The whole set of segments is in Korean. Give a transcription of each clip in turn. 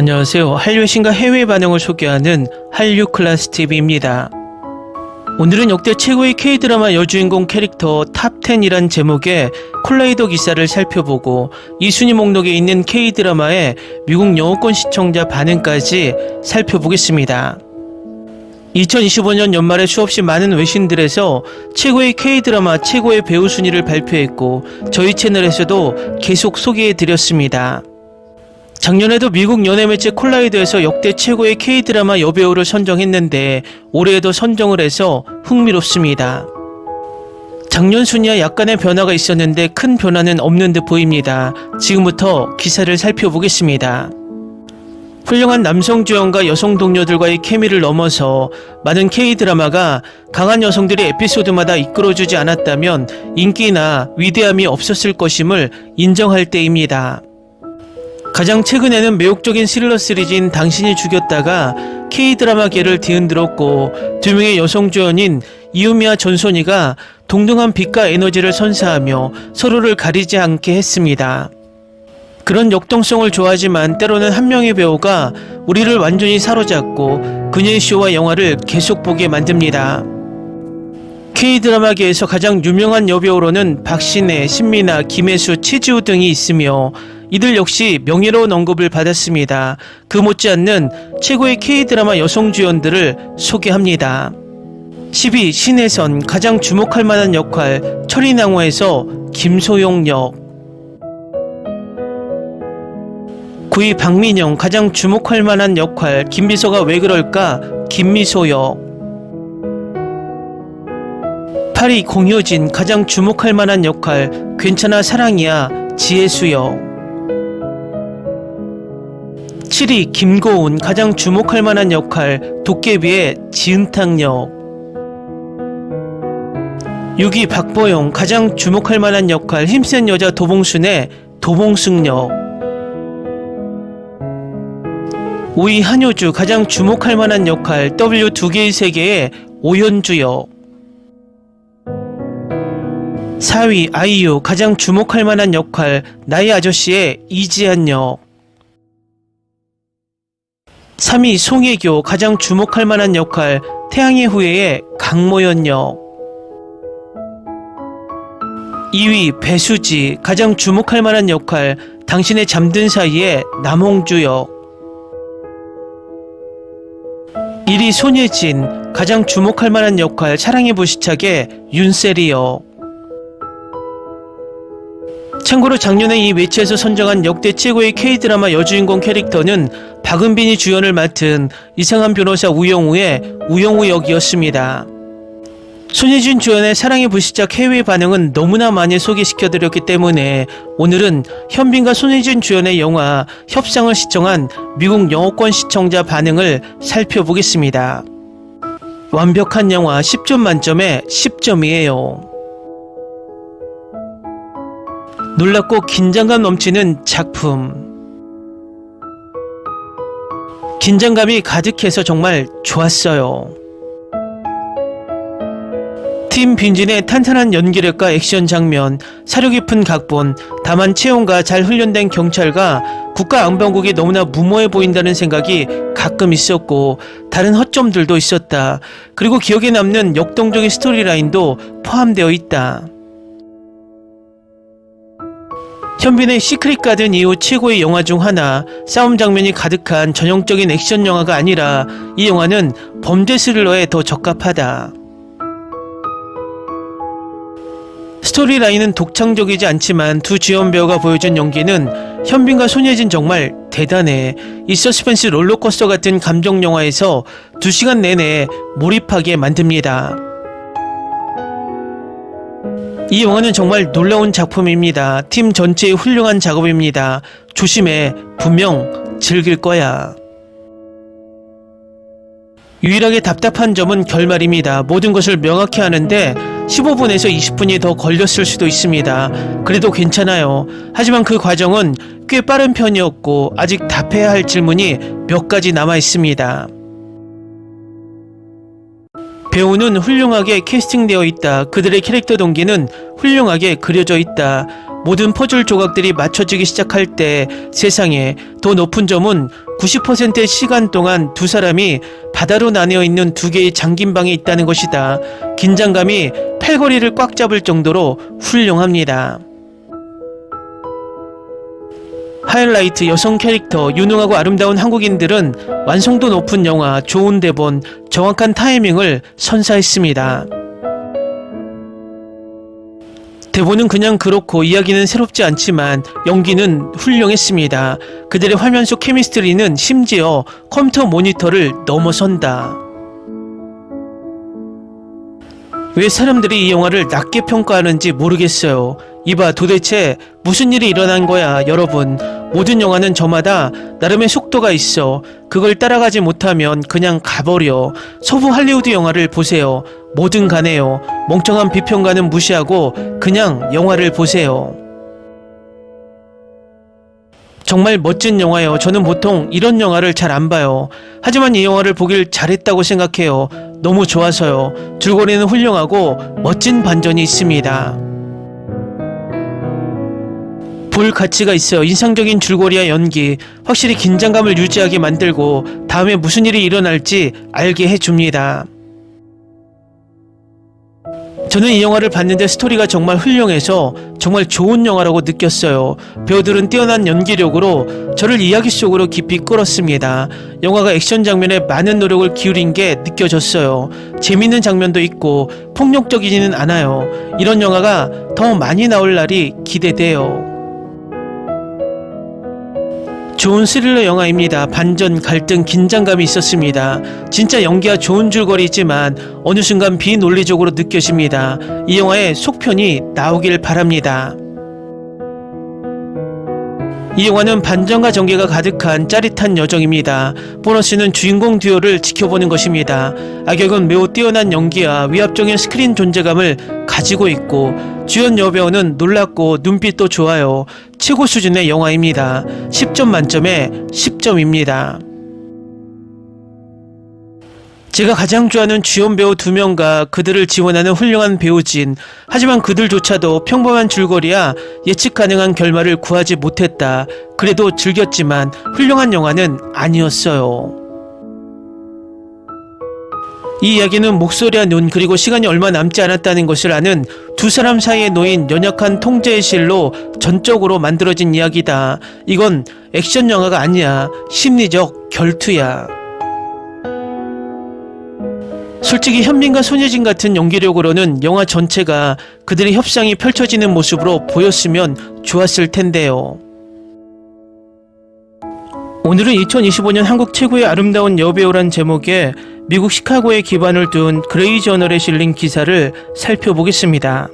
안녕하세요. 한류의 신과 해외 반응을 소개하는 한류 클래스TV입니다. 오늘은 역대 최고의 K드라마 여주인공 캐릭터 탑10이란 제목의 콜라이더 기사를 살펴보고 이 순위 목록에 있는 K드라마의 미국 영어권 시청자 반응까지 살펴보겠습니다. 2025년 연말에 수없이 많은 외신들에서 최고의 K드라마 최고의 배우 순위를 발표했고 저희 채널에서도 계속 소개해드렸습니다. 작년에도 미국 연예매체 콜라이더에서 역대 최고의 K드라마 여배우를 선정했는데 올해에도 선정을 해서 흥미롭습니다. 작년 순위와 약간의 변화가 있었는데 큰 변화는 없는 듯 보입니다. 지금부터 기사를 살펴보겠습니다. 훌륭한 남성 주연과 여성 동료들과의 케미를 넘어서 많은 K드라마가 강한 여성들이 에피소드마다 이끌어주지 않았다면 인기나 위대함이 없었을 것임을 인정할 때입니다. 가장 최근에는 매혹적인 스릴러 시리즈인 당신이 죽였다가 K드라마계를 뒤흔들었고 두 명의 여성 주연인 이유미와 전소니가 동등한 빛과 에너지를 선사하며 서로를 가리지 않게 했습니다. 그런 역동성을 좋아하지만 때로는 한 명의 배우가 우리를 완전히 사로잡고 그녀의 쇼와 영화를 계속 보게 만듭니다. K드라마계에서 가장 유명한 여배우로는 박신혜, 신미나, 김혜수, 최지우 등이 있으며 이들 역시 명예로운 언급을 받았습니다. 그 못지않는 최고의 K드라마 여성 주연들을 소개합니다. 10위 신혜선 가장 주목할 만한 역할 철인왕후에서 김소영 역. 9위 박민영 가장 주목할 만한 역할 김비서가 왜 그럴까 김미소 역. 8위 공효진 가장 주목할 만한 역할 괜찮아 사랑이야 지혜수 역. 7위 김고은 가장 주목할 만한 역할 도깨비의 지은탕 역. 6위 박보영 가장 주목할 만한 역할 힘센 여자 도봉순의 도봉숙 역. 5위 한효주 가장 주목할 만한 역할 W 두 개의 세계의 오현주 역. 4위 아이유 가장 주목할 만한 역할 나의 아저씨의 이지한 역. 3위 송혜교 가장 주목할 만한 역할 태양의 후예의 강모연 역. 2위 배수지 가장 주목할 만한 역할 당신의 잠든 사이의 남홍주 역. 1위 손예진 가장 주목할 만한 역할 사랑의 불시착의 윤세리 역. 참고로 작년에 이 매체에서 선정한 역대 최고의 K드라마 여주인공 캐릭터는 박은빈이 주연을 맡은 이상한 변호사 우영우의 우영우 역이었습니다. 손예진 주연의 사랑의 불시착 해외 반응은 너무나 많이 소개시켜드렸기 때문에 오늘은 현빈과 손예진 주연의 영화 협상을 시청한 미국 영어권 시청자 반응을 살펴보겠습니다. 완벽한 영화 10점 만점에 10점이에요. 놀랍고 긴장감 넘치는 작품. 긴장감이 가득해서 정말 좋았어요. 팀 빈진의 탄탄한 연기력과 액션 장면, 사려 깊은 각본, 다만 채용과 잘 훈련된 경찰과 국가안보국이 너무나 무모해 보인다는 생각이 가끔 있었고 다른 허점들도 있었다. 그리고 기억에 남는 역동적인 스토리라인도 포함되어 있다. 현빈의 시크릿 가든 이후 최고의 영화 중 하나, 싸움 장면이 가득한 전형적인 액션 영화가 아니라 이 영화는 범죄 스릴러에 더 적합하다. 스토리라인은 독창적이지 않지만 두 주연 배우가 보여준 연기는 현빈과 손예진 정말 대단해. 이 서스펜스 롤러코스터 같은 감정 영화에서 2시간 내내 몰입하게 만듭니다. 이 영화는 정말 놀라운 작품입니다. 팀 전체의 훌륭한 작업입니다. 조심해. 분명 즐길 거야. 유일하게 답답한 점은 결말입니다. 모든 것을 명확히 하는데 15분에서 20분이 더 걸렸을 수도 있습니다. 그래도 괜찮아요. 하지만 그 과정은 꽤 빠른 편이었고 아직 답해야 할 질문이 몇 가지 남아 있습니다. 배우는 훌륭하게 캐스팅되어 있다. 그들의 캐릭터 동기는 훌륭하게 그려져 있다. 모든 퍼즐 조각들이 맞춰지기 시작할 때 세상에 더 높은 점은 90%의 시간 동안 두 사람이 바다로 나뉘어 있는 두 개의 잠긴 방에 있다는 것이다. 긴장감이 팔걸이를 꽉 잡을 정도로 훌륭합니다. 하이라이트 여성 캐릭터, 유능하고 아름다운 한국인들은 완성도 높은 영화, 좋은 대본, 정확한 타이밍을 선사했습니다. 대본은 그냥 그렇고 이야기는 새롭지 않지만 연기는 훌륭했습니다. 그들의 화면 속 케미스트리는 심지어 컴퓨터 모니터를 넘어선다. 왜 사람들이 이 영화를 낮게 평가하는지 모르겠어요. 이봐, 도대체 무슨 일이 일어난 거야, 여러분. 모든 영화는 저마다 나름의 속도가 있어. 그걸 따라가지 못하면 그냥 가버려. 서부 할리우드 영화를 보세요. 뭐든 가네요. 멍청한 비평가는 무시하고 그냥 영화를 보세요. 정말 멋진 영화예요. 저는 보통 이런 영화를 잘 안 봐요. 하지만 이 영화를 보길 잘했다고 생각해요. 너무 좋아서요. 줄거리는 훌륭하고 멋진 반전이 있습니다. 볼 가치가 있어요. 인상적인 줄거리와 연기, 확실히 긴장감을 유지하게 만들고 다음에 무슨 일이 일어날지 알게 해줍니다. 저는 이 영화를 봤는데 스토리가 정말 훌륭해서 정말 좋은 영화라고 느꼈어요. 배우들은 뛰어난 연기력으로 저를 이야기 속으로 깊이 끌었습니다. 영화가 액션 장면에 많은 노력을 기울인 게 느껴졌어요. 재밌는 장면도 있고 폭력적이지는 않아요. 이런 영화가 더 많이 나올 날이 기대돼요. 좋은 스릴러 영화입니다. 반전, 갈등, 긴장감이 있었습니다. 진짜 연기가 좋은 줄거리지만 어느 순간 비논리적으로 느껴집니다. 이 영화의 속편이 나오길 바랍니다. 이 영화는 반전과 전개가 가득한 짜릿한 여정입니다. 보너스는 주인공 듀오를 지켜보는 것입니다. 악역은 매우 뛰어난 연기와 위압적인 스크린 존재감을 가지고 있고 주연 여배우는 놀랍고 눈빛도 좋아요. 최고 수준의 영화입니다. 10점 만점에 10점입니다. 제가 가장 좋아하는 주연 배우 2명과 그들을 지원하는 훌륭한 배우진, 하지만 그들조차도 평범한 줄거리야 예측 가능한 결말을 구하지 못했다. 그래도 즐겼지만 훌륭한 영화는 아니었어요. 이 이야기는 목소리와 눈, 그리고 시간이 얼마 남지 않았다는 것을 아는 두 사람 사이에 놓인 연약한 통제의 실로 전적으로 만들어진 이야기다. 이건 액션 영화가 아니야. 심리적 결투야. 솔직히 현빈과 손예진 같은 연기력으로는 영화 전체가 그들의 협상이 펼쳐지는 모습으로 보였으면 좋았을 텐데요. 오늘은 2025년 한국 최고의 아름다운 여배우란 제목의 미국 시카고에 기반을 둔 그레이 저널에 실린 기사를 살펴보겠습니다.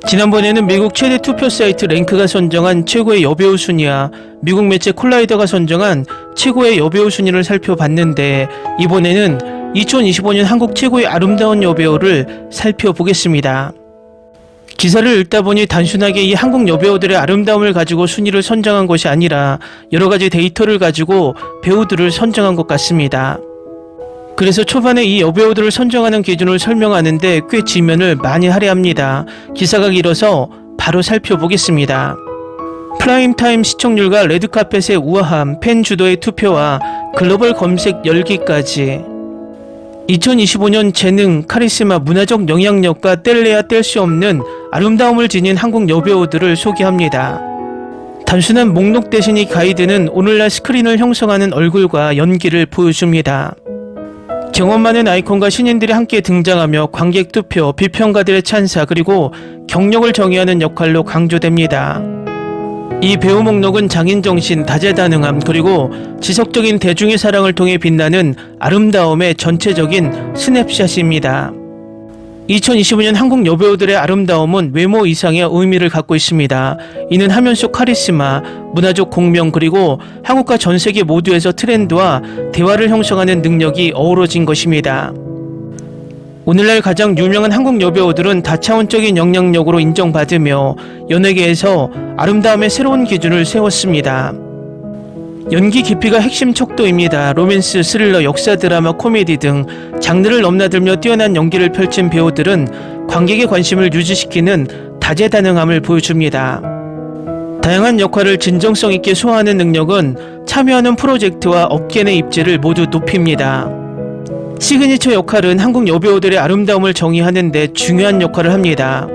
지난번에는 미국 최대 투표 사이트 랭크가 선정한 최고의 여배우 순위와 미국 매체 콜라이더가 선정한 최고의 여배우 순위를 살펴봤는데, 이번에는 2025년 한국 최고의 아름다운 여배우를 살펴보겠습니다. 기사를 읽다 보니 단순하게 이 한국 여배우들의 아름다움을 가지고 순위를 선정한 것이 아니라 여러 가지 데이터를 가지고 배우들을 선정한 것 같습니다. 그래서 초반에 이 여배우들을 선정하는 기준을 설명하는데 꽤 지면을 많이 할애합니다. 기사가 길어서 바로 살펴보겠습니다. 프라임타임 시청률과 레드카펫의 우아함, 팬 주도의 투표와 글로벌 검색 열기까지 2025년 재능, 카리스마, 문화적 영향력과 뗄래야 뗄 수 없는 아름다움을 지닌 한국 여배우들을 소개합니다. 단순한 목록 대신 이 가이드는 오늘날 스크린을 형성하는 얼굴과 연기를 보여줍니다. 경험 많은 아이콘과 신인들이 함께 등장하며 관객 투표, 비평가들의 찬사, 그리고 경력을 정의하는 역할로 강조됩니다. 이 배우 목록은 장인정신, 다재다능함, 그리고 지속적인 대중의 사랑을 통해 빛나는 아름다움의 전체적인 스냅샷입니다. 2025년 한국 여배우들의 아름다움은 외모 이상의 의미를 갖고 있습니다. 이는 화면 속 카리스마, 문화적 공명, 그리고 한국과 전 세계 모두에서 트렌드와 대화를 형성하는 능력이 어우러진 것입니다. 오늘날 가장 유명한 한국 여배우들은 다차원적인 영향력으로 인정받으며 연예계에서 아름다움의 새로운 기준을 세웠습니다. 연기 깊이가 핵심 척도입니다. 로맨스, 스릴러, 역사 드라마, 코미디 등 장르를 넘나들며 뛰어난 연기를 펼친 배우들은 관객의 관심을 유지시키는 다재다능함을 보여줍니다. 다양한 역할을 진정성 있게 소화하는 능력은 참여하는 프로젝트와 업계 내 입지를 모두 높입니다. 시그니처 역할은 한국 여배우들의 아름다움을 정의하는 데 중요한 역할을 합니다.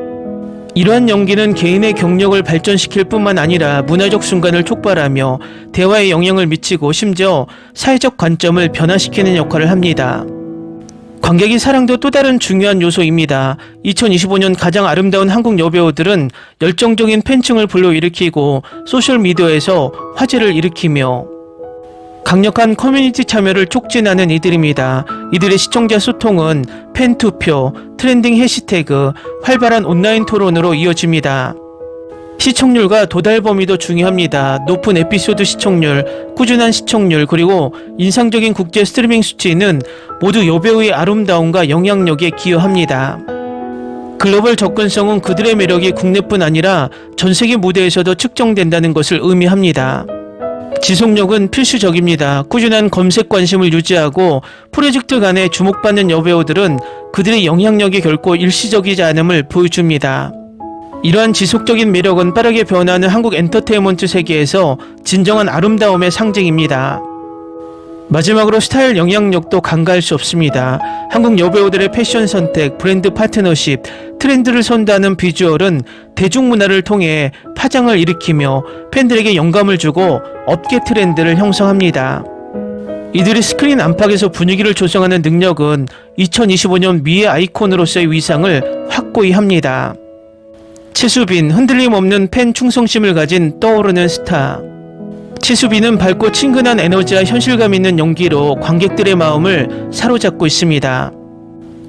이러한 연기는 개인의 경력을 발전시킬 뿐만 아니라 문화적 순간을 촉발하며 대화에 영향을 미치고 심지어 사회적 관점을 변화시키는 역할을 합니다. 관객이 사랑도 또 다른 중요한 요소입니다. 2025년 가장 아름다운 한국 여배우들은 열정적인 팬층을 불러일으키고 소셜미디어에서 화제를 일으키며 강력한 커뮤니티 참여를 촉진하는 이들입니다. 이들의 시청자 소통은 팬투표, 트렌딩 해시태그, 활발한 온라인 토론으로 이어집니다. 시청률과 도달 범위도 중요합니다. 높은 에피소드 시청률, 꾸준한 시청률, 그리고 인상적인 국제 스트리밍 수치는 모두 여배우의 아름다움과 영향력에 기여합니다. 글로벌 접근성은 그들의 매력이 국내뿐 아니라 전 세계 무대에서도 측정된다는 것을 의미합니다. 지속력은 필수적입니다. 꾸준한 검색 관심을 유지하고 프로젝트 간에 주목받는 여배우들은 그들의 영향력이 결코 일시적이지 않음을 보여줍니다. 이러한 지속적인 매력은 빠르게 변화하는 한국 엔터테인먼트 세계에서 진정한 아름다움의 상징입니다. 마지막으로 스타일 영향력도 간과할 수 없습니다. 한국 여배우들의 패션 선택, 브랜드 파트너십, 트렌드를 선도하는 비주얼은 대중문화를 통해 파장을 일으키며 팬들에게 영감을 주고 업계 트렌드를 형성합니다. 이들이 스크린 안팎에서 분위기를 조성하는 능력은 2025년 미의 아이콘으로서의 위상을 확고히 합니다. 최수빈, 흔들림 없는 팬 충성심을 가진 떠오르는 스타. 최수빈은 밝고 친근한 에너지와 현실감 있는 연기로 관객들의 마음을 사로잡고 있습니다.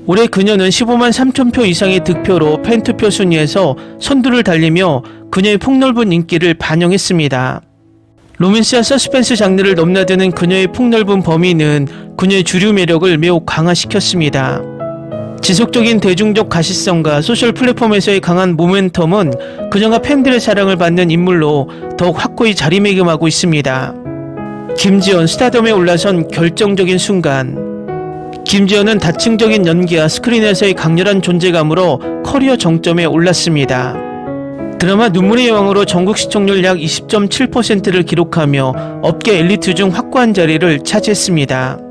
올해 그녀는 15만 3천 표 이상의 득표로 팬투표 순위에서 선두를 달리며 그녀의 폭넓은 인기를 반영했습니다. 로맨스와 서스펜스 장르를 넘나드는 그녀의 폭넓은 범위는 그녀의 주류 매력을 매우 강화시켰습니다. 지속적인 대중적 가시성과 소셜 플랫폼에서의 강한 모멘텀은 그녀가 팬들의 사랑을 받는 인물로 더욱 확고히 자리매김하고 있습니다. 김지연, 스타덤에 올라선 결정적인 순간. 김지연은 다층적인 연기와 스크린에서의 강렬한 존재감으로 커리어 정점에 올랐습니다. 드라마 눈물의 여왕으로 전국 시청률 약 20.7%를 기록하며 업계 엘리트 중 확고한 자리를 차지했습니다.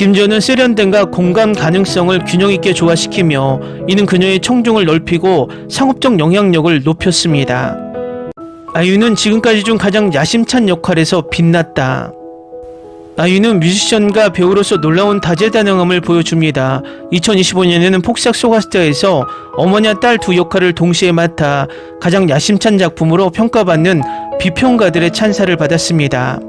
김지연은 세련됨과 공감 가능성을 균형 있게 조화시키며 이는 그녀의 청중을 넓히고 상업적 영향력을 높였습니다. 아이유는 지금까지 중 가장 야심찬 역할에서 빛났다. 아이유는 뮤지션과 배우로서 놀라운 다재다능함을 보여줍니다. 2025년에는 폭삭 소가스타에서 어머니와 딸 두 역할을 동시에 맡아 가장 야심찬 작품으로 평가받는 비평가들의 찬사를 받았습니다.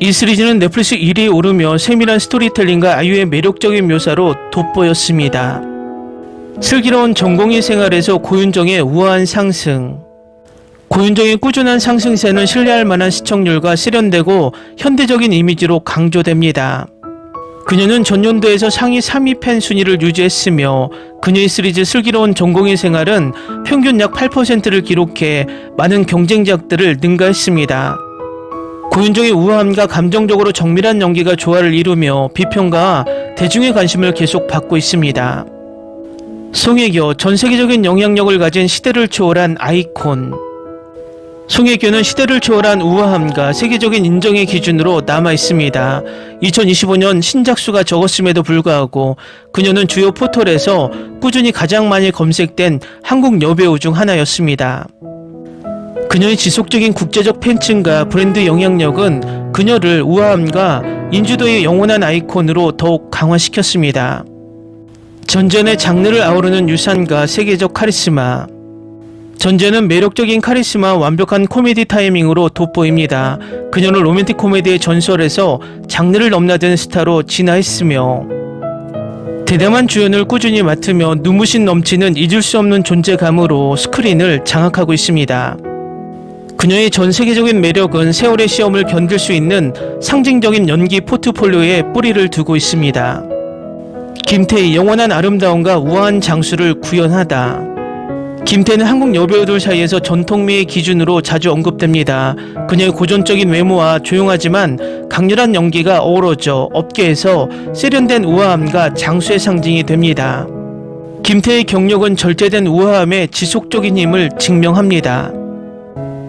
이 시리즈는 넷플릭스 1위에 오르며 세밀한 스토리텔링과 아이유의 매력적인 묘사로 돋보였습니다. 슬기로운 전공의 생활에서 고윤정의 우아한 상승. 고윤정의 꾸준한 상승세는 신뢰할 만한 시청률과 세련되고 현대적인 이미지로 강조됩니다. 그녀는 전년도에서 상위 3위 팬 순위를 유지했으며 그녀의 시리즈 슬기로운 전공의 생활은 평균 약 8%를 기록해 많은 경쟁작들을 능가했습니다. 고윤정의 우아함과 감정적으로 정밀한 연기가 조화를 이루며 비평가와 대중의 관심을 계속 받고 있습니다. 송혜교, 전 세계적인 영향력을 가진 시대를 초월한 아이콘. 송혜교는 시대를 초월한 우아함과 세계적인 인정의 기준으로 남아있습니다. 2025년 신작 수가 적었음에도 불구하고 그녀는 주요 포털에서 꾸준히 가장 많이 검색된 한국 여배우 중 하나였습니다. 그녀의 지속적인 국제적 팬층과 브랜드 영향력은 그녀를 우아함과 인지도의 영원한 아이콘으로 더욱 강화시켰습니다. 전전의 장르를 아우르는 유산과 세계적 카리스마. 전제는 매력적인 카리스마와 완벽한 코미디 타이밍으로 돋보입니다. 그녀는 로맨틱 코미디의 전설에서 장르를 넘나든 스타로 진화했으며 대담한 주연을 꾸준히 맡으며 눈부신 넘치는 잊을 수 없는 존재감으로 스크린을 장악하고 있습니다. 그녀의 전 세계적인 매력은 세월의 시험을 견딜 수 있는 상징적인 연기 포트폴리오에 뿌리를 두고 있습니다. 김태희, 영원한 아름다움과 우아한 장수를 구현하다. 김태희는 한국 여배우들 사이에서 전통미의 기준으로 자주 언급됩니다. 그녀의 고전적인 외모와 조용하지만 강렬한 연기가 어우러져 업계에서 세련된 우아함과 장수의 상징이 됩니다. 김태의 경력은 절제된 우아함에 지속적인 힘을 증명합니다.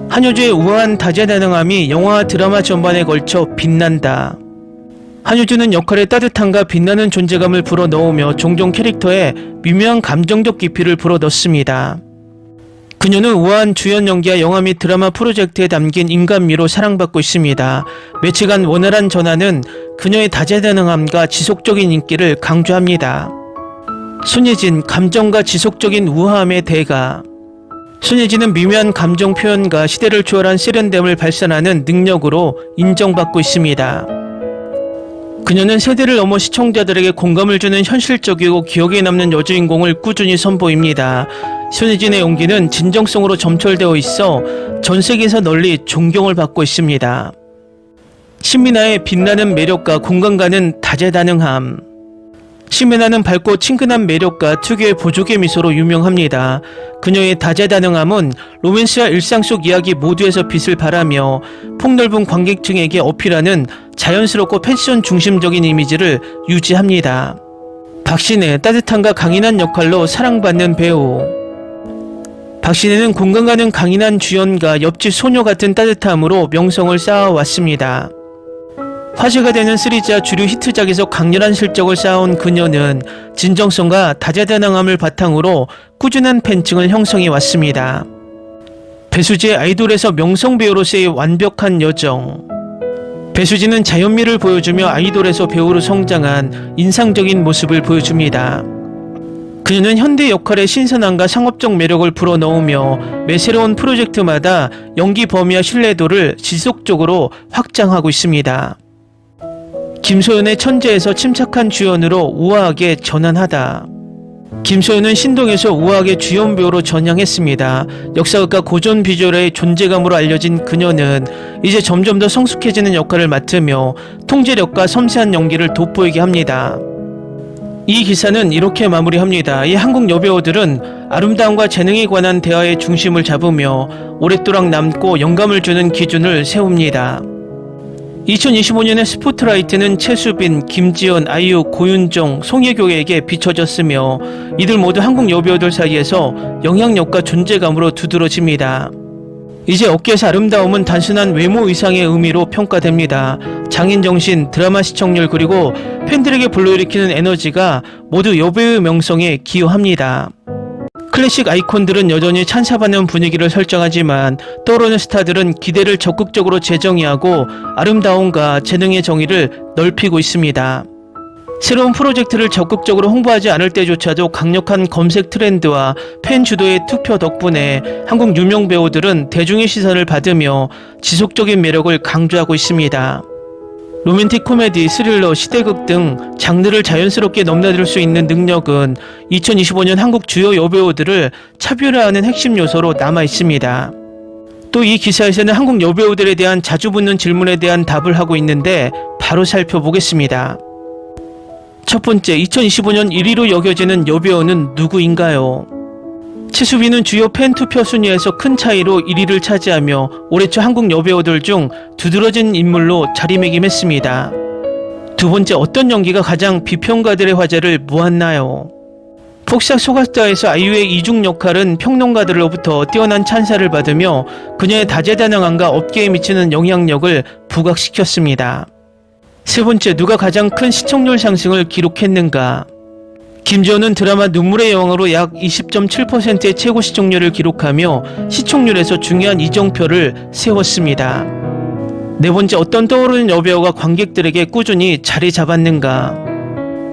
한효주의 우아한 다재다능함이 영화와 드라마 전반에 걸쳐 빛난다. 한효주는 역할의 따뜻함과 빛나는 존재감을 불어넣으며 종종 캐릭터에 미묘한 감정적 깊이를 불어넣습니다. 그녀는 우아한 주연 연기와 영화 및 드라마 프로젝트에 담긴 인간미로 사랑받고 있습니다. 며칠간 원활한 전화는 그녀의 다재다능함과 지속적인 인기를 강조합니다. 손예진, 감정과 지속적인 우아함의 대가. 손예진은 미묘한 감정 표현과 시대를 초월한 세련됨을 발산하는 능력으로 인정받고 있습니다. 그녀는 세대를 넘어 시청자들에게 공감을 주는 현실적이고 기억에 남는 여주인공을 꾸준히 선보입니다. 손예진의 연기는 진정성으로 점철되어 있어 전 세계에서 널리 존경을 받고 있습니다. 신민아의 빛나는 매력과 공감 가는 다재다능함. 신민아는 밝고 친근한 매력과 특유의 보조개 미소로 유명합니다. 그녀의 다재다능함은 로맨스와 일상 속 이야기 모두에서 빛을 발하며 폭넓은 관객층에게 어필하는 자연스럽고 패션 중심적인 이미지를 유지합니다. 박신혜, 따뜻함과 강인한 역할로 사랑받는 배우. 박신혜는 공감 가는 강인한 주연과 옆집 소녀 같은 따뜻함으로 명성을 쌓아왔습니다. 화제가 되는 시리즈와 주류 히트작에서 강렬한 실적을 쌓아온 그녀는 진정성과 다재다능함을 바탕으로 꾸준한 팬층을 형성해 왔습니다. 배수지의 아이돌에서 명성배우로서의 완벽한 여정. 배수지는 자연미를 보여주며 아이돌에서 배우로 성장한 인상적인 모습을 보여줍니다. 그녀는 현대 역할의 신선함과 상업적 매력을 불어넣으며 매 새로운 프로젝트마다 연기 범위와 신뢰도를 지속적으로 확장하고 있습니다. 김소연의 천재에서 침착한 주연으로 우아하게 전환하다. 김소연은 신동에서 우아하게 주연 배우로 전향했습니다. 역사극과 고전 비주얼의 존재감으로 알려진 그녀는 이제 점점 더 성숙해지는 역할을 맡으며 통제력과 섬세한 연기를 돋보이게 합니다. 이 기사는 이렇게 마무리합니다. 이 한국 여배우들은 아름다움과 재능에 관한 대화의 중심을 잡으며 오랫도록 남고 영감을 주는 기준을 세웁니다. 2025년의 스포트라이트는 최수빈, 김지연, 아이유, 고윤정, 송혜교에게 비춰졌으며 이들 모두 한국 여배우들 사이에서 영향력과 존재감으로 두드러집니다. 이제 어깨에서 아름다움은 단순한 외모 이상의 의미로 평가됩니다. 장인정신, 드라마 시청률 그리고 팬들에게 불러일으키는 에너지가 모두 여배우의 명성에 기여합니다. 클래식 아이콘들은 여전히 찬사받는 분위기를 설정하지만 떠오르는 스타들은 기대를 적극적으로 재정의하고 아름다움과 재능의 정의를 넓히고 있습니다. 새로운 프로젝트를 적극적으로 홍보하지 않을 때조차도 강력한 검색 트렌드와 팬 주도의 투표 덕분에 한국 유명 배우들은 대중의 시선을 받으며 지속적인 매력을 강조하고 있습니다. 로맨틱 코미디, 스릴러, 시대극 등 장르를 자연스럽게 넘나들 수 있는 능력은 2025년 한국 주요 여배우들을 차별화하는 핵심 요소로 남아 있습니다. 또 이 기사에서는 한국 여배우들에 대한 자주 붙는 질문에 대한 답을 하고 있는데 바로 살펴보겠습니다. 첫 번째, 2025년 1위로 여겨지는 여배우는 누구인가요? 최수빈은 주요 팬 투표 순위에서 큰 차이로 1위를 차지하며 올해 초 한국 여배우들 중 두드러진 인물로 자리매김했습니다. 두 번째, 어떤 연기가 가장 비평가들의 화제를 모았나요? 폭삭 소가스타에서 아이유의 이중 역할은 평론가들로부터 뛰어난 찬사를 받으며 그녀의 다재다능함과 업계에 미치는 영향력을 부각시켰습니다. 세 번째, 누가 가장 큰 시청률 상승을 기록했는가? 김지연은 드라마 눈물의 여왕으로 약 20.7%의 최고 시청률을 기록하며 시청률에서 중요한 이정표를 세웠습니다. 네 번째, 어떤 떠오르는 여배우가 관객들에게 꾸준히 자리 잡았는가?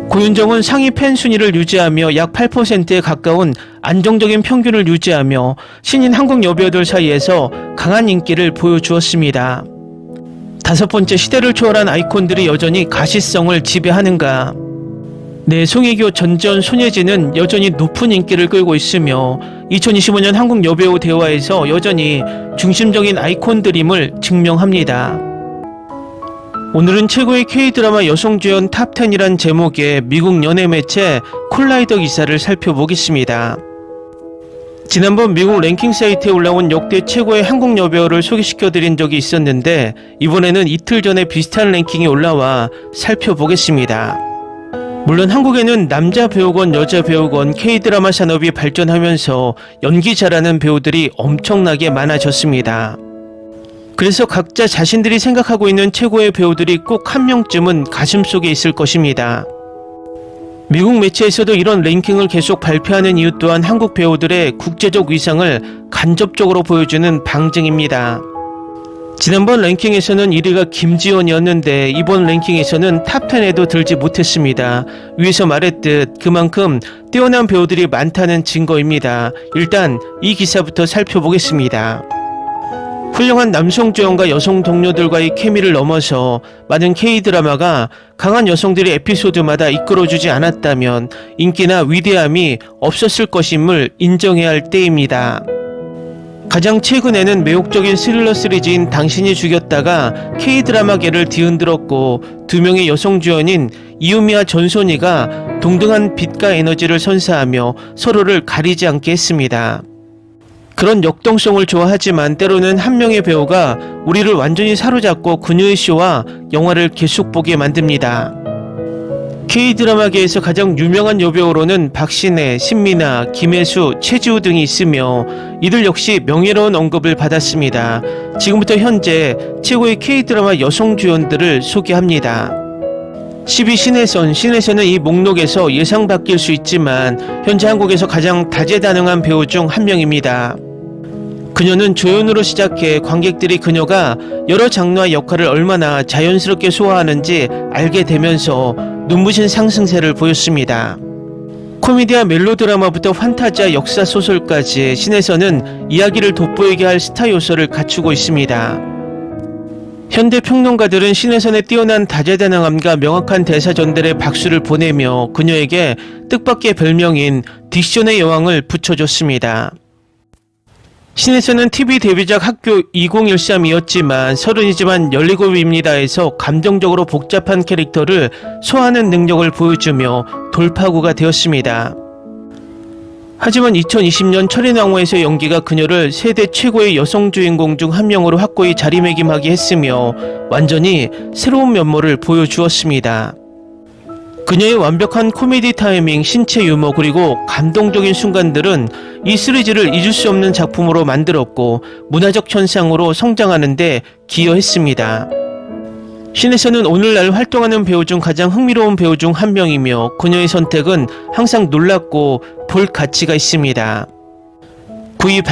고윤정은 상위 팬 순위를 유지하며 약 8%에 가까운 안정적인 평균을 유지하며 신인 한국 여배우들 사이에서 강한 인기를 보여주었습니다. 다섯 번째, 시대를 초월한 아이콘들이 여전히 가시성을 지배하는가? 네, 송혜교, 전지현, 손예진은 여전히 높은 인기를 끌고 있으며 2025년 한국 여배우 대화에서 여전히 중심적인 아이콘들임을 증명합니다. 오늘은 최고의 K드라마 여성주연 탑10이란 제목의 미국 연예 매체 콜라이더 기사를 살펴보겠습니다. 지난번 미국 랭킹 사이트에 올라온 역대 최고의 한국 여배우를 소개시켜드린 적이 있었는데 이번에는 이틀 전에 비슷한 랭킹이 올라와 살펴보겠습니다. 물론 한국에는 남자 배우건 여자 배우건 K드라마 산업이 발전하면서 연기 잘하는 배우들이 엄청나게 많아졌습니다. 그래서 각자 자신들이 생각하고 있는 최고의 배우들이 꼭 한 명쯤은 가슴속에 있을 것입니다. 미국 매체에서도 이런 랭킹을 계속 발표하는 이유 또한 한국 배우들의 국제적 위상을 간접적으로 보여주는 방증입니다. 지난번 랭킹에서는 1위가 김지원이었는데 이번 랭킹에서는 탑10에도 들지 못했습니다. 위에서 말했듯 그만큼 뛰어난 배우들이 많다는 증거입니다. 일단 이 기사부터 살펴보겠습니다. 훌륭한 남성 조연과 여성 동료들과의 케미를 넘어서 많은 K드라마가 강한 여성들이 에피소드마다 이끌어주지 않았다면 인기나 위대함이 없었을 것임을 인정해야 할 때입니다. 가장 최근에는 매혹적인 스릴러 시리즈인 당신이 죽였다가 K드라마계를 뒤흔들었고 두 명의 여성 주연인 이유미와 전소니가 동등한 빛과 에너지를 선사하며 서로를 가리지 않게 했습니다. 그런 역동성을 좋아하지만 때로는 한 명의 배우가 우리를 완전히 사로잡고 그녀의 쇼와 영화를 계속 보게 만듭니다. K드라마계에서 가장 유명한 여배우로는 박신혜, 신민아, 김혜수, 최지우 등이 있으며 이들 역시 명예로운 언급을 받았습니다. 지금부터 현재 최고의 K드라마 여성 주연들을 소개합니다. 10위 신혜선은 이 목록에서 예상 바뀔 수 있지만 현재 한국에서 가장 다재다능한 배우 중 한 명입니다. 그녀는 조연으로 시작해 관객들이 그녀가 여러 장르와 역할을 얼마나 자연스럽게 소화하는지 알게 되면서 눈부신 상승세를 보였습니다. 코미디와 멜로드라마부터 판타지와 역사소설까지 신혜선은 이야기를 돋보이게 할 스타 요소를 갖추고 있습니다. 현대 평론가들은 신혜선의 뛰어난 다재다능함과 명확한 대사 전달에 박수를 보내며 그녀에게 뜻밖의 별명인 딕션의 여왕을 붙여줬습니다. 신혜선은 TV 데뷔작 학교 2013이었지만 30이지만 17입니다에서 감정적으로 복잡한 캐릭터를 소화하는 능력을 보여주며 돌파구가 되었습니다. 하지만 2020년 철인왕후에서 연기가 그녀를 세대 최고의 여성 주인공 중 한 명으로 확고히 자리매김하게 했으며 완전히 새로운 면모를 보여주었습니다. 그녀의 완벽한 코미디 타이밍, 신체 유머 그리고 감동적인 순간들은 이 시리즈를 잊을 수 없는 작품으로 만들었고 문화적 현상으로 성장하는 데 기여했습니다. 신혜선은 오늘날 활동하는 배우 중 가장 흥미로운 배우 중 한 명이며 그녀의 선택은 항상 놀랍고 볼 가치가 있습니다. 9위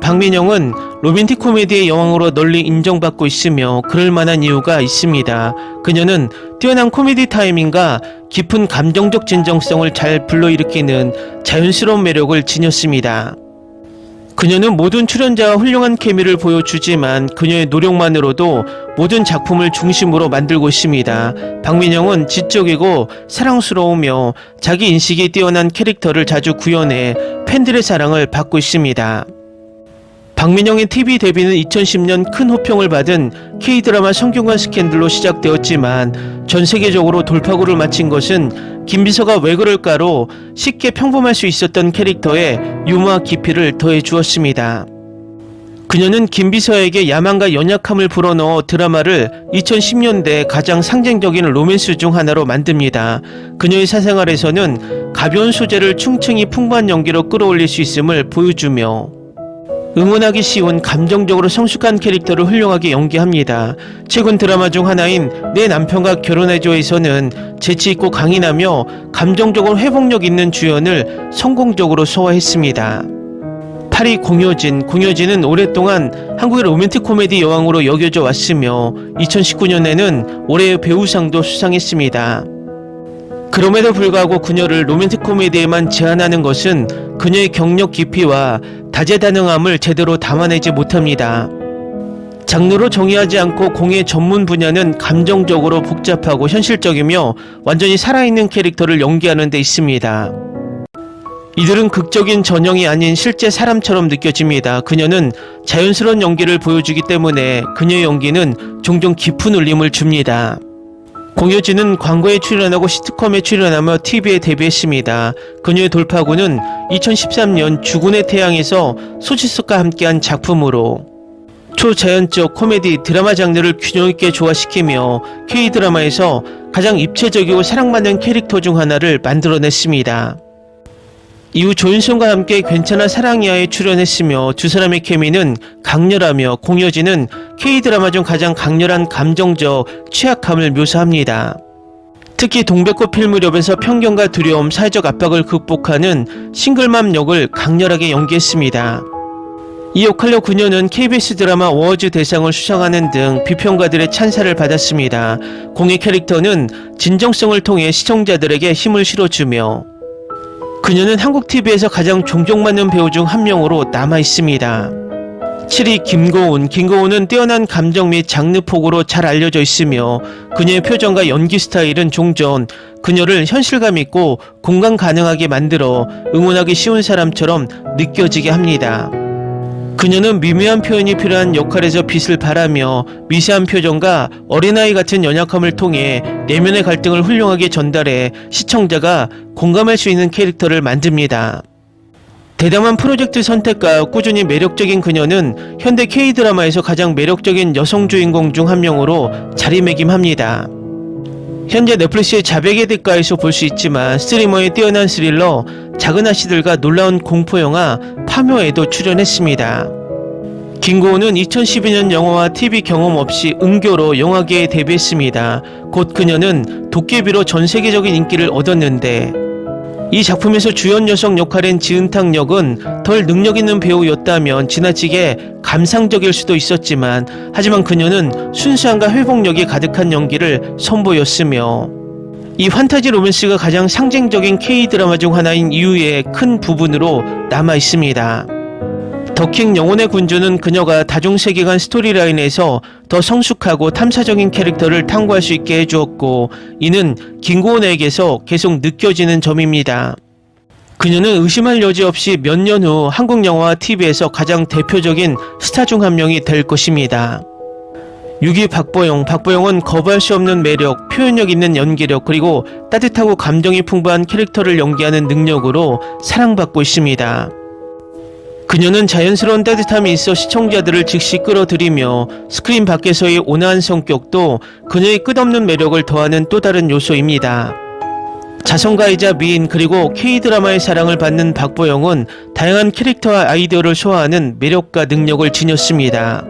박민영은 로맨틱 코미디의 여왕으로 널리 인정받고 있으며 그럴 만한 이유가 있습니다. 그녀는 뛰어난 코미디 타이밍과 깊은 감정적 진정성을 잘 불러일으키는 자연스러운 매력을 지녔습니다. 그녀는 모든 출연자와 훌륭한 케미를 보여주지만 그녀의 노력만으로도 모든 작품을 중심으로 만들고 있습니다. 박민영은 지적이고 사랑스러우며 자기 인식이 뛰어난 캐릭터를 자주 구현해 팬들의 사랑을 받고 있습니다. 박민영의 TV 데뷔는 2010년 큰 호평을 받은 K드라마 성균관 스캔들로 시작되었지만 전 세계적으로 돌파구를 마친 것은 김비서가 왜 그럴까로 쉽게 평범할 수 있었던 캐릭터에 유머와 깊이를 더해 주었습니다. 그녀는 김비서에게 야망과 연약함을 불어넣어 드라마를 2010년대 가장 상징적인 로맨스 중 하나로 만듭니다. 그녀의 사생활에서는 가벼운 소재를 충층이 풍부한 연기로 끌어올릴 수 있음을 보여주며 응원하기 쉬운 감정적으로 성숙한 캐릭터를 훌륭하게 연기합니다. 최근 드라마 중 하나인 내 남편과 결혼해줘에서는 재치있고 강인하며 감정적으로 회복력 있는 주연을 성공적으로 소화했습니다. 8위 공효진은 오랫동안 한국의 로맨틱 코미디 여왕으로 여겨져 왔으며 2019년에는 올해의 배우상도 수상했습니다. 그럼에도 불구하고 그녀를 로맨틱 코미디에만 제한하는 것은 그녀의 경력 깊이와 다재다능함을 제대로 담아내지 못합니다. 장르로 정의하지 않고 공의 전문 분야는 감정적으로 복잡하고 현실적이며 완전히 살아있는 캐릭터를 연기하는 데 있습니다. 이들은 극적인 전형이 아닌 실제 사람처럼 느껴집니다. 그녀는 자연스러운 연기를 보여주기 때문에 그녀의 연기는 종종 깊은 울림을 줍니다. 공효진은 광고에 출연하고 시트콤에 출연하며 TV에 데뷔했습니다. 그녀의 돌파구는 2013년 주군의 태양에서 소지섭과 함께한 작품으로 초자연적 코미디 드라마 장르를 균형 있게 조화시키며 K-드라마에서 가장 입체적이고 사랑받는 캐릭터 중 하나를 만들어냈습니다. 이후 조윤성과 함께 괜찮아 사랑이야에 출연했으며 두 사람의 케미는 강렬하며 공효진은 K-드라마 중 가장 강렬한 감정적 취약함을 묘사합니다. 특히 동백꽃 필 무렵에서 편견과 두려움, 사회적 압박을 극복하는 싱글맘 역을 강렬하게 연기했습니다. 이 역할로 그녀는 KBS 드라마 어워즈 대상을 수상하는 등 비평가들의 찬사를 받았습니다. 공의 캐릭터는 진정성을 통해 시청자들에게 힘을 실어주며 그녀는 한국 TV에서 가장 존경받는 배우 중 한 명으로 남아있습니다. 7위 김고은은 뛰어난 감정 및 장르 폭으로 잘 알려져 있으며 그녀의 표정과 연기 스타일은 종전 그녀를 현실감 있고 공감 가능하게 만들어 응원하기 쉬운 사람처럼 느껴지게 합니다. 그녀는 미묘한 표현이 필요한 역할에서 빛을 발하며 미세한 표정과 어린아이 같은 연약함을 통해 내면의 갈등을 훌륭하게 전달해 시청자가 공감할 수 있는 캐릭터를 만듭니다. 대담한 프로젝트 선택과 꾸준히 매력적인 그녀는 현대 K-드라마에서 가장 매력적인 여성 주인공 중 한 명으로 자리매김합니다. 현재 넷플릭스의 자백의 대가에서 볼 수 있지만 스트리머의 뛰어난 스릴러 작은 아씨들과 놀라운 공포영화 파묘에도 출연했습니다. 김고은은 2012년 영화와 TV 경험 없이 은교로 영화계에 데뷔했습니다. 곧 그녀는 도깨비로 전 세계적인 인기를 얻었는데 이 작품에서 주연 여성 역할인 지은탁 역은 덜 능력 있는 배우였다면 지나치게 감상적일 수도 있었지만 하지만 그녀는 순수함과 회복력이 가득한 연기를 선보였으며 이 판타지 로맨스가 가장 상징적인 K-드라마 중 하나인 이유의 큰 부분으로 남아있습니다. 더킹 영혼의 군주는 그녀가 다중세계관 스토리라인에서 더 성숙하고 탐사적인 캐릭터를 탐구할 수 있게 해주었고 이는 김고은에게서 계속 느껴지는 점입니다. 그녀는 의심할 여지 없이 몇 년 후 한국 영화와 TV에서 가장 대표적인 스타 중 한 명이 될 것입니다. 6위 박보영은 거부할 수 없는 매력, 표현력 있는 연기력 그리고 따뜻하고 감정이 풍부한 캐릭터를 연기하는 능력으로 사랑받고 있습니다. 그녀는 자연스러운 따뜻함이 있어 시청자들을 즉시 끌어들이며 스크린 밖에서의 온화한 성격도 그녀의 끝없는 매력을 더하는 또 다른 요소입니다. 자성가이자 미인 그리고 K-드라마의 사랑을 받는 박보영은 다양한 캐릭터와 아이디어를 소화하는 매력과 능력을 지녔습니다.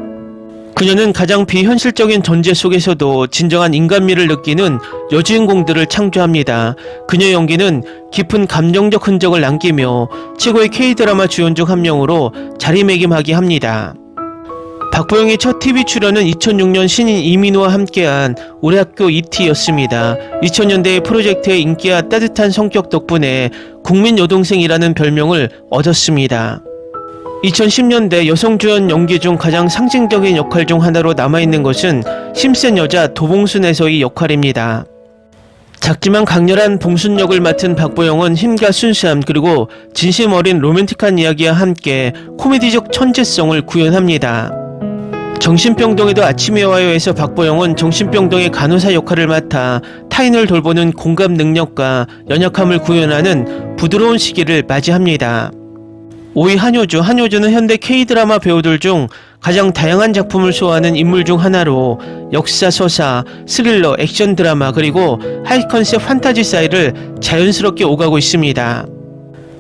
그녀는 가장 비현실적인 존재 속에서도 진정한 인간미를 느끼는 여주인공들을 창조합니다. 그녀의 연기는 깊은 감정적 흔적을 남기며 최고의 K-드라마 주연 중 한 명으로 자리매김하게 합니다. 박보영의 첫 TV 출연은 2006년 신인 이민호와 함께한 우리 학교 ET였습니다. 2000년대의 프로젝트의 인기와 따뜻한 성격 덕분에 국민 여동생이라는 별명을 얻었습니다. 2010년대 여성 주연 연기 중 가장 상징적인 역할 중 하나로 남아있는 것은 힘센 여자 도봉순에서의 역할입니다. 작지만 강렬한 봉순 역을 맡은 박보영은 힘과 순수함 그리고 진심 어린 로맨틱한 이야기와 함께 코미디적 천재성을 구현합니다. 정신병동에도 아침에 와요에서 박보영은 정신병동의 간호사 역할을 맡아 타인을 돌보는 공감 능력과 연약함을 구현하는 부드러운 시기를 맞이합니다. 5위 한효주는 현대 K-드라마 배우들 중 가장 다양한 작품을 소화하는 인물 중 하나로 역사, 서사, 스릴러, 액션 드라마 그리고 하이 컨셉 판타지 사이를 자연스럽게 오가고 있습니다.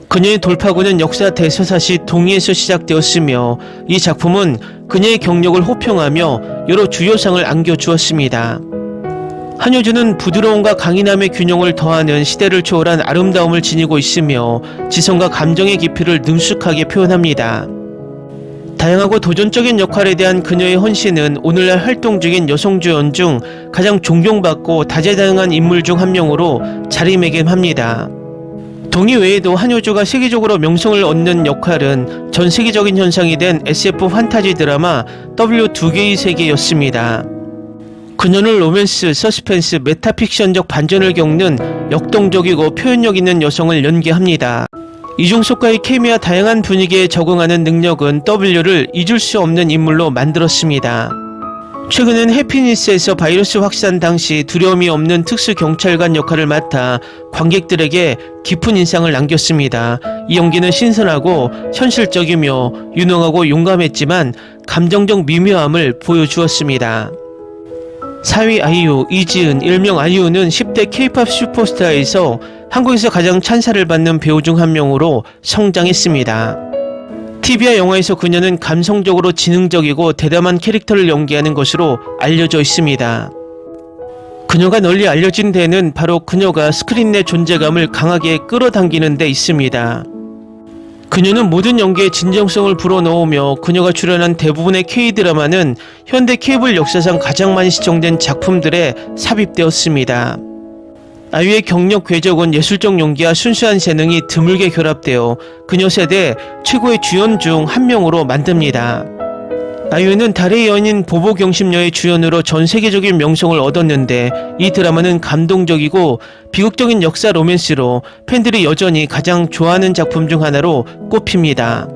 그녀의 돌파구는 역사 대서사시 동의에서 시작되었으며 이 작품은 그녀의 경력을 호평하며 여러 주요상을 안겨주었습니다. 한효주는 부드러움과 강인함의 균형을 더하는 시대를 초월한 아름다움을 지니고 있으며 지성과 감정의 깊이를 능숙하게 표현합니다. 다양하고 도전적인 역할에 대한 그녀의 헌신은 오늘날 활동 중인 여성 주연 중 가장 존경받고 다재다능한 인물 중 한 명으로 자리매김합니다. 동의 외에도 한효주가 세계적으로 명성을 얻는 역할은 전 세계적인 현상이 된 SF 판타지 드라마 W2개의 세계였습니다. 그녀는 로맨스, 서스펜스, 메타픽션적 반전을 겪는 역동적이고 표현력 있는 여성을 연기합니다. 이중 속과의 케미와 다양한 분위기에 적응하는 능력은 W를 잊을 수 없는 인물로 만들었습니다. 최근엔 해피니스에서 바이러스 확산 당시 두려움이 없는 특수 경찰관 역할을 맡아 관객들에게 깊은 인상을 남겼습니다. 이 연기는 신선하고 현실적이며 유능하고 용감했지만 감정적 미묘함을 보여주었습니다. 4위 아이유, 이지은, 일명 아이유는 10대 K-POP 슈퍼스타에서 한국에서 가장 찬사를 받는 배우 중 한 명으로 성장했습니다. TV와 영화에서 그녀는 감성적으로 지능적이고 대담한 캐릭터를 연기하는 것으로 알려져 있습니다. 그녀가 널리 알려진 데는 바로 그녀가 스크린 내 존재감을 강하게 끌어당기는 데 있습니다. 그녀는 모든 연기에 진정성을 불어넣으며 그녀가 출연한 대부분의 K-드라마는 현대 케이블 역사상 가장 많이 시청된 작품들에 삽입되었습니다. 아이유의 경력 궤적은 예술적 연기와 순수한 재능이 드물게 결합되어 그녀 세대 최고의 주연 중 한 명으로 만듭니다. 아이유는 달의 여인인 보보경심녀의 주연으로 전 세계적인 명성을 얻었는데 이 드라마는 감동적이고 비극적인 역사 로맨스로 팬들이 여전히 가장 좋아하는 작품 중 하나로 꼽힙니다.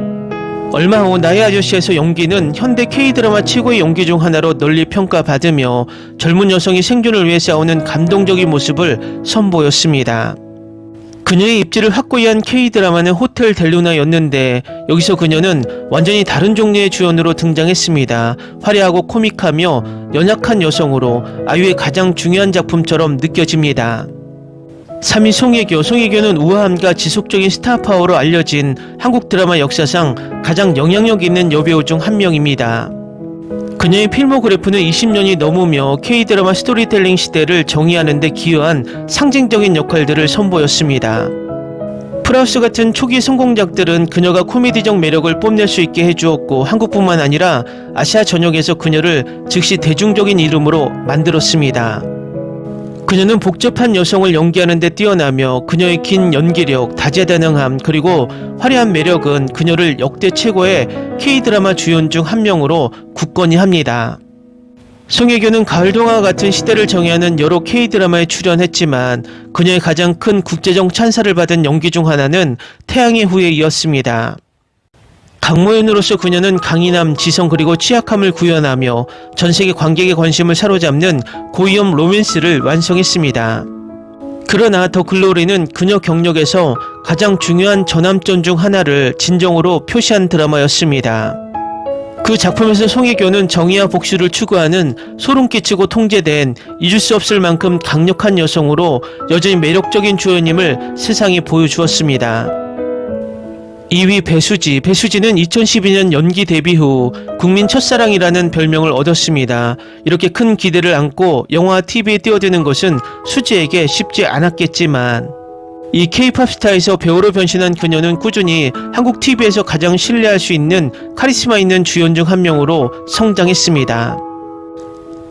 얼마 후 나의 아저씨에서 연기는 현대 K-드라마 최고의 연기 중 하나로 널리 평가받으며 젊은 여성이 생존을 위해 싸우는 감동적인 모습을 선보였습니다. 그녀의 입지를 확고히 한 K-드라마는 호텔 델루나였는데 여기서 그녀는 완전히 다른 종류의 주연으로 등장했습니다. 화려하고 코믹하며 연약한 여성으로 아이유의 가장 중요한 작품처럼 느껴집니다. 3위 송혜교는 우아함과 지속적인 스타 파워로 알려진 한국 드라마 역사상 가장 영향력 있는 여배우 중 한 명입니다. 그녀의 필모그래프는 20년이 넘으며 K-드라마 스토리텔링 시대를 정의하는 데 기여한 상징적인 역할들을 선보였습니다. 프라우스 같은 초기 성공작들은 그녀가 코미디적 매력을 뽐낼 수 있게 해주었고 한국뿐만 아니라 아시아 전역에서 그녀를 즉시 대중적인 이름으로 만들었습니다. 그녀는 복잡한 여성을 연기하는 데 뛰어나며 그녀의 긴 연기력, 다재다능함 그리고 화려한 매력은 그녀를 역대 최고의 K-드라마 주연 중 한 명으로 굳건히 합니다. 송혜교는 가을동화와 같은 시대를 정의하는 여러 K-드라마에 출연했지만 그녀의 가장 큰 국제적 찬사를 받은 연기 중 하나는 태양의 후예이었습니다. 강모연으로서 그녀는 강인함, 지성 그리고 취약함을 구현하며 전세계 관객의 관심을 사로잡는 고위험 로맨스를 완성했습니다. 그러나 더 글로리는 그녀 경력에서 가장 중요한 전환점 중 하나를 진정으로 표시한 드라마였습니다. 그 작품에서 송혜교는 정의와 복수를 추구하는 소름 끼치고 통제된 잊을 수 없을 만큼 강력한 여성으로 여전히 매력적인 주연임을 세상에 보여주었습니다. 2위 배수지는 2012년 연기 데뷔 후 국민 첫사랑이라는 별명을 얻었습니다. 이렇게 큰 기대를 안고 영화와 TV에 뛰어드는 것은 수지에게 쉽지 않았겠지만 이 K-POP 스타에서 배우로 변신한 그녀는 꾸준히 한국 TV에서 가장 신뢰할 수 있는 카리스마 있는 주연 중 한 명으로 성장했습니다.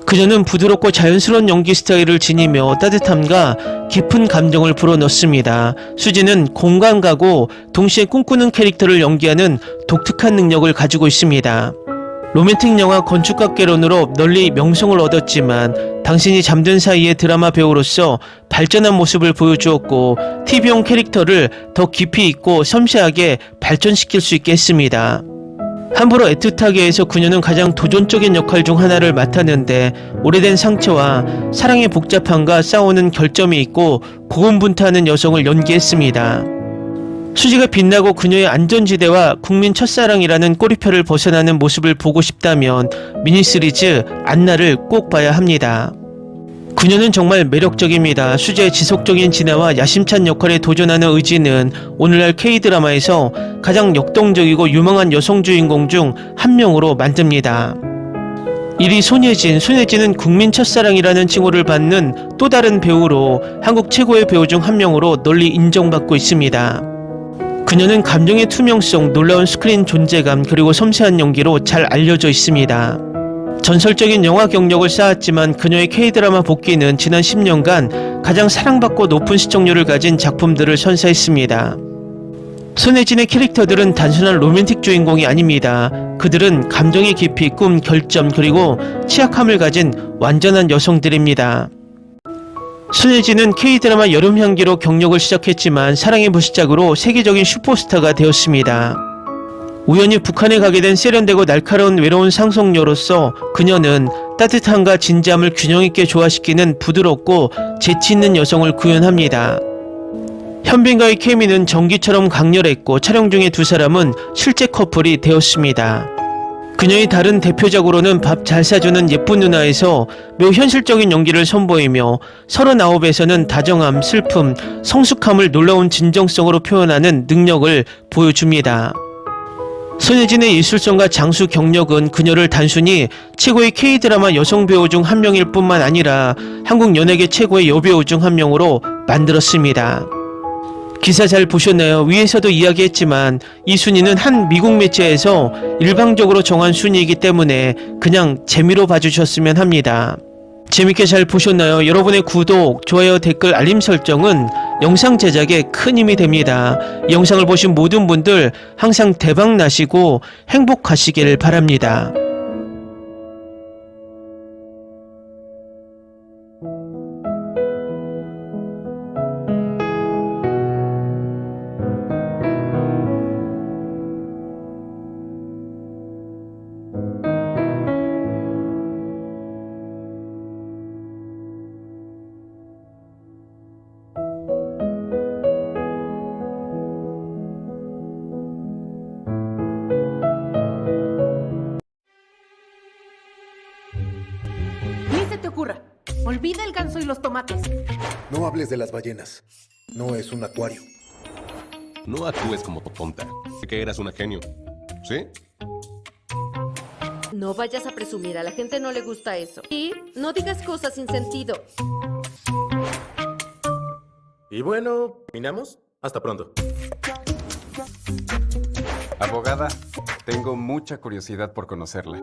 그녀는 부드럽고 자연스러운 연기 스타일을 지니며 따뜻함과 깊은 감정을 불어넣습니다. 수지는 공감가고 동시에 꿈꾸는 캐릭터를 연기하는 독특한 능력을 가지고 있습니다. 로맨틱 영화 건축학개론으로 널리 명성을 얻었지만 당신이 잠든 사이의 드라마 배우로서 발전한 모습을 보여주었고 TV용 캐릭터를 더 깊이 있고 섬세하게 발전시킬 수 있게 했습니다. 함부로 애틋하게 해서 그녀는 가장 도전적인 역할 중 하나를 맡았는데 오래된 상처와 사랑의 복잡함과 싸우는 결점이 있고 고군분투하는 여성을 연기했습니다. 수지가 빛나고 그녀의 안전지대와 국민 첫사랑이라는 꼬리표를 벗어나는 모습을 보고 싶다면 미니시리즈 안나를 꼭 봐야 합니다. 그녀는 정말 매력적입니다. 수지의 지속적인 진화와 야심찬 역할에 도전하는 의지는 오늘날 K-드라마에서 가장 역동적이고 유망한 여성 주인공 중 한 명으로 만듭니다. 1위 손예진은 국민 첫사랑이라는 칭호를 받는 또 다른 배우로 한국 최고의 배우 중 한 명으로 널리 인정받고 있습니다. 그녀는 감정의 투명성, 놀라운 스크린 존재감 그리고 섬세한 연기로 잘 알려져 있습니다. 전설적인 영화 경력을 쌓았지만 그녀의 K-드라마 복귀는 지난 10년간 가장 사랑받고 높은 시청률을 가진 작품들을 선사했습니다. 손예진의 캐릭터들은 단순한 로맨틱 주인공이 아닙니다. 그들은 감정의 깊이, 꿈, 결점 그리고 취약함을 가진 완전한 여성들입니다. 손예진은 K-드라마 여름향기로 경력을 시작했지만 사랑의 불시착으로 세계적인 슈퍼스타가 되었습니다. 우연히 북한에 가게 된 세련되고 날카로운 외로운 상속녀로서 그녀는 따뜻함과 진지함을 균형 있게 조화시키는 부드럽고 재치 있는 여성을 구현합니다. 현빈과의 케미는 전기처럼 강렬했고 촬영 중에 두 사람은 실제 커플이 되었습니다. 그녀의 다른 대표작으로는 밥 잘 사주는 예쁜 누나에서 매우 현실적인 연기를 선보이며 39에서는 다정함, 슬픔, 성숙함을 놀라운 진정성으로 표현하는 능력을 보여줍니다. 손예진의 예술성과 장수 경력은 그녀를 단순히 최고의 K드라마 여성 배우 중 한 명일 뿐만 아니라 한국 연예계 최고의 여배우 중 한 명으로 만들었습니다. 기사 잘 보셨나요? 위에서도 이야기했지만 이 순위는 한 미국 매체에서 일방적으로 정한 순위이기 때문에 그냥 재미로 봐주셨으면 합니다. 재밌게 잘 보셨나요? 여러분의 구독, 좋아요, 댓글, 알림 설정은 영상 제작에 큰 힘이 됩니다. 이 영상을 보신 모든 분들 항상 대박 나시고 행복하시길 바랍니다. Ni se te ocurra. Olvida el ganso y los tomates. No hables de las ballenas. No es un acuario. No actúes como tonta. Sé que eras una genio. ¿Sí? No vayas a presumir, a la gente no le gusta eso. Y no digas cosas sin sentido. Y bueno, ¿terminamos? Hasta pronto. Abogada, tengo mucha curiosidad por conocerla.